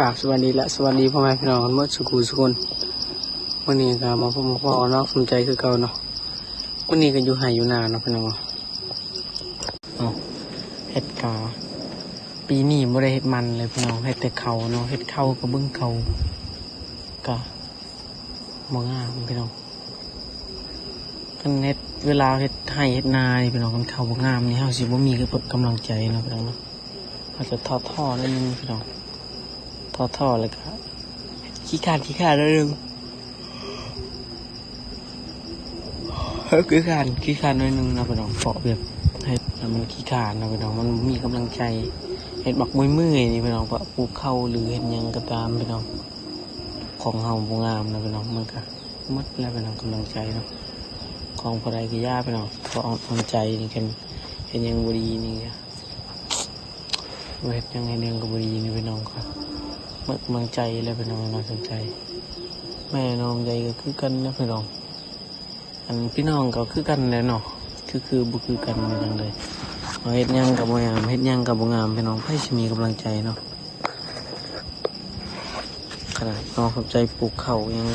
กราบสวัสดีและสวัสดีพ่อแม่พี่น้องเมื่อสุขุสุคนวันนี้ก็มาพบกับพ่อเนาะสนใจคือเก่าเนาะวันนี้ก็อยู่ไห่อยู่นาเนาะพี่น้องเห็ดกาปีนี้ไม่ได้เห็ดมันเลยพี่น้องเห็ดแต่เขาเนาะเห็ดเข้ากับเบิ้งเขากะมองง่ายพี่น้องกันเห็ดเวลาเห็ดไห่เห็ดนาพี่น้องกันเขาบางงามนี่เฮาสิบ่มีกำลังใจเนาะพี่น้องเนาะอาจจะท้อๆนิดนึงพี่น้องท้อเลยครับขี้ขาดนิดนึงขี้ขาดนิดนึงนะพี่น้องเปาะแบบให้มันขี้ขาดนะพี่น้องมันมีกำลังใจเห็ดบักมือนี่พี่น้องปะปลูกเข้าหรือเห็ดยังก็ตามพี่น้องของเฮาบ่งามนะพี่น้องมันก็มัดแล้วพี่น้องกำลังใจเนาะของพอได้กี่ย่าพี่น้องพออ่อนใจนี่กันเห็ดยังบุรีนี่เห็ดยังไงเดือนกับบุรีนี่พี่น้องครับเมื่อกำลังใจแล้วพี่น้องสนใจแม่น้องใจก็คือกันนะพี่น้องอันพี่น้องก็คือกันแล้วเนาะคือบุคือกันเหมือนกันเลยเฮ็ดยังกับบ่งามเฮ็ดยังกับบ่งามพี่น้องให้มีกำลังใจเนาะขนาดน้องสนใจปลูกเขายัง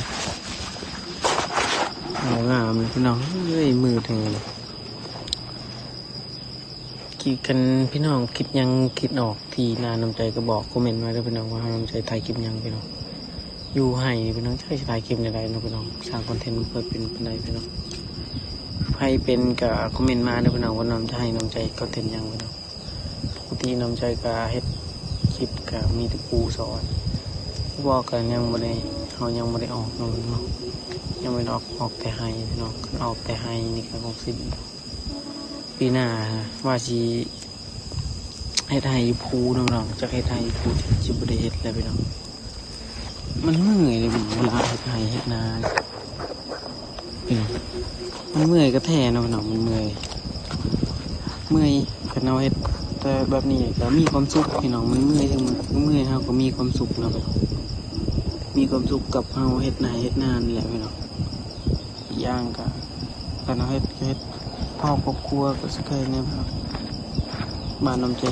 บ่งามเลยพี่น้องเฮ้ยมือถึงเลยคิดกันพี่น้องคิดยังคิดออกทีนาน้ำใจก็บอกคอมเมนต์ไว้แล้วพี่น้องว่าน้ำใจถ่ายคลิปยังพี่น้องอยู่ให้พี่น้องใช้ถ่ายคลิปในใดนะพี่น้องสร้างคอนเทนต์เพื่อเป็นในพี่น้องให้เป็นกับคอมเมนต์มานะพี่น้องว่าน้ำใจน้ำใจคอนเทนต์ยังพี่น้องปกติน้ำใจก็เฮ็ดคลิปกับมีตะปูสอนบอกกันยังไม่ได้เขายังไม่ได้ออกเนาะยังไม่ออกแต่ให้พี่น้องออกแต่ให้นี่ก็คงสิ้นปีหน้าว่าชีให้ไทยพูน้องๆจะให้ไทยพูจิบได้เฮ็ดแล้วพี่น้องมันเมื่อยเลยเวลาให้ไทยเฮ็ดนาพี่น้องมันเมื่อยก็แท้นะพี่น้องมันเมื่อยกันเอาเฮ็ดแต่แบบนี้ก็มีความสุขพี่น้องมันเมื่อยถึงมันเมื่อยเฮาก็มีความสุขนะพี่น้องมีความสุขกับเฮาเฮ็ดนานี่แหละพี่น้องย่างก็การเอาเฮ็ดพ่อครอบครัวก็สักแค่นี้ครับบ้านน้ำใจ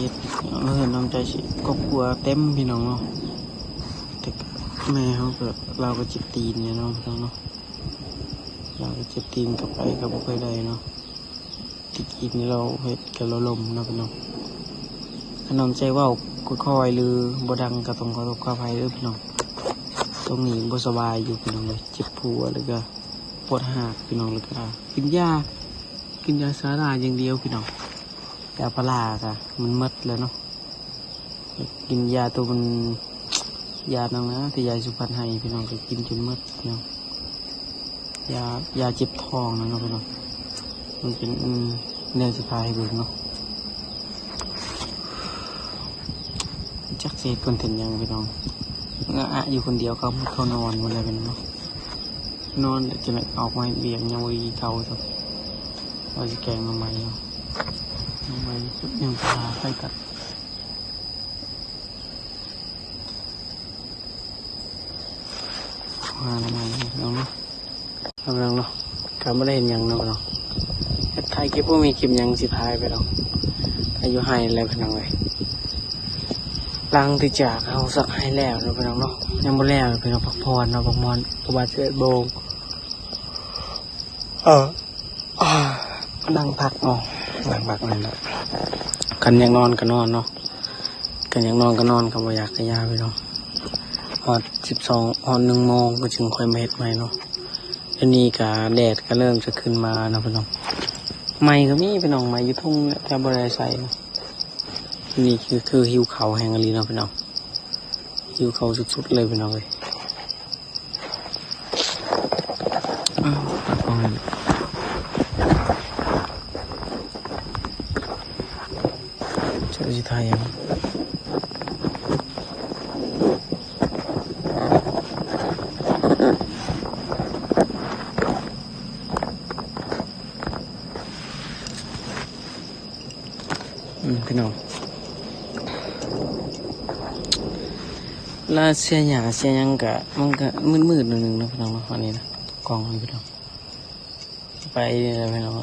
น้ำใจสิครอบครัวเต็มพี่น้องเนาะแต่แม่เขาก็เราก็จิตตีนเนี่ยเนาะพี่น้องเนาะเราก็จิตตีนกับไปกับบุคคลใดเนาะที่กินเราเฮ็ดกับเราลมนะพี่น้องน้ำใจว่าค่อยๆหรือบ่ดังก็ต้องขอโทษขออภัยด้วยพี่น้องตรงนี้บ่สบายอยู่พี่น้องเลยเจ็บหัวแล้วก็ปวดหักพี่น้องเลยก็กินยาสาราอย่างเดียวพี่น้องยาพาราค่ะมันมัดแล้วเนาะกินยาตัวมันยาน้องนะที่ยาสุพรรณให้พี่น้องก็กินจนมัดพี่น้องยาเจ็บท้องนะพี่น้องมันเป็นแนวสุดท้ายให้ดูเนาะจักเศษคนถึงยังพี่น้องอยู่คนเดียวเขานอนมันอะไรเป็นเนาะนอนจะไม่ออกมาเบี่ยงยังวีเขาสักเราจะแกงมาใหม่เนาะใหม่ชุดยังพาไปกัดมาใหม่น้องเนาะกำลังเนาะกำไม่ได้เห็นยังเนาะถ่ายคลิปพวกมีคลิปยังสิท้ายไปเนาะอายุให้อะไรพี่น้องเลยลังที่จากเอาสักให้แล้วเนาะพี่น้องเนาะยังไม่แล้วพี่น้องพักผ่อนเนาะพักผ่อนประมาณ11 โมงนั่งพักเนาะนั่งพักนั่นแหละกันยังนอนก็นอนเนาะกันยังนอนก็นอนกับอยากกระยาไปเนาะฮอด1 โมงก็จึงค่อยมาเฮ็ดใหม่เนาะทีนี้ก็แดดก็เริ่มจะขึ้นมาเนาะพี่น้องไม้ก็มีพี่น้องไม้อยู่ทุ่งแต่บ่ได้ใส่เนาะนี่คือหิวเขาแห้งอะไรเนาะพี่น้องหิวเขาสุดๆเลยพี่น้องเลยจะถ่ายยังพี่น้องแล้วเสียยังกะมันก็มืดๆนึงนะพี่น้องวันนี้นะกองพี่น้องไปเลยพี่น้อง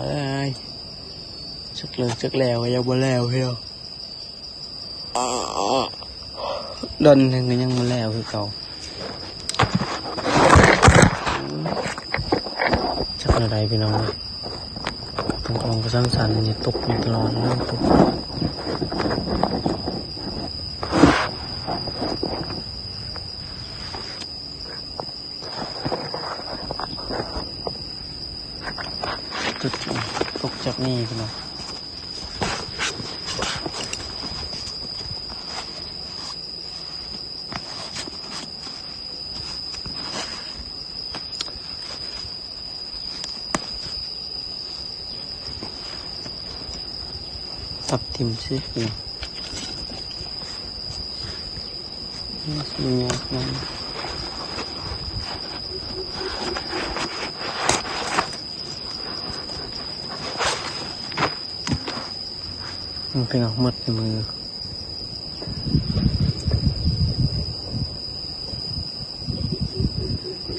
จักแล้วยังบ่แล้วพี่น้อง ดนหนึ่งก็ยังมาแล้วคือเก่าจักอะไรพี่น้องตรงกองก็สั้นๆเนี่ยตกอยู่ตลอดเรื่องตกจุดตกจากนี่พี่น้องตับทิมซิพี่น้องนี่สวยงามพี่น้องหมดในมือ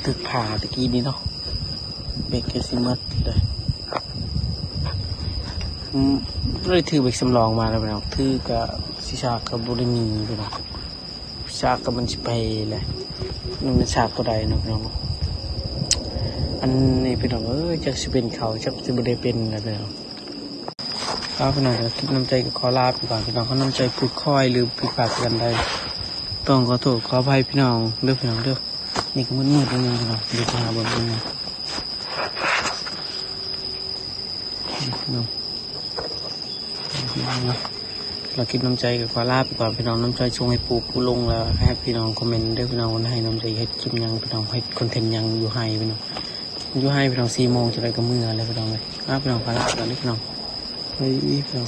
ตึกผาตะกี้นี้เนาะเบรกเกซิมัดเลยเลยถือเบรกสำรองมาแล้วพี่น้องถือกับสิชากับบุรีมีพี่น้องชากับมันสเปรย์เลยมันชาตัวใดเนาะพี่น้องอันนี้พี่น้องจะเป็นเขาจะไม่ได้เป็นอะไรพี่น้องครับพี่น้องคิดน้ำใจกับขอลาไปก่อนพี่น้องเขาน้ำใจพูดค่อยหรือผิดพลาดกันได้ต้องขอโทษขออภัยพี่น้องเด้อพี่น้องเด้อนี่ก็มืดๆนิดนึงพี่น้องเดี๋ยวหาบนพี่น้องเราคิดน้ำใจกับขอลาไปก่อนพี่น้องน้ำใจชงให้ปูผู้ลงแล้วให้พี่น้องคอมเมนต์ด้วยพี่น้องให้น้ำใจให้คลิปยังพี่น้องให้คอนเทนต์ยังอยู่ให้พี่น้องอยู่ให้พี่น้อง4 โมงจะได้กับมืออะไรพี่น้องเลยพี่น้องขอลาไปก่อนพี่น้องเฮ้ยพี่น้อง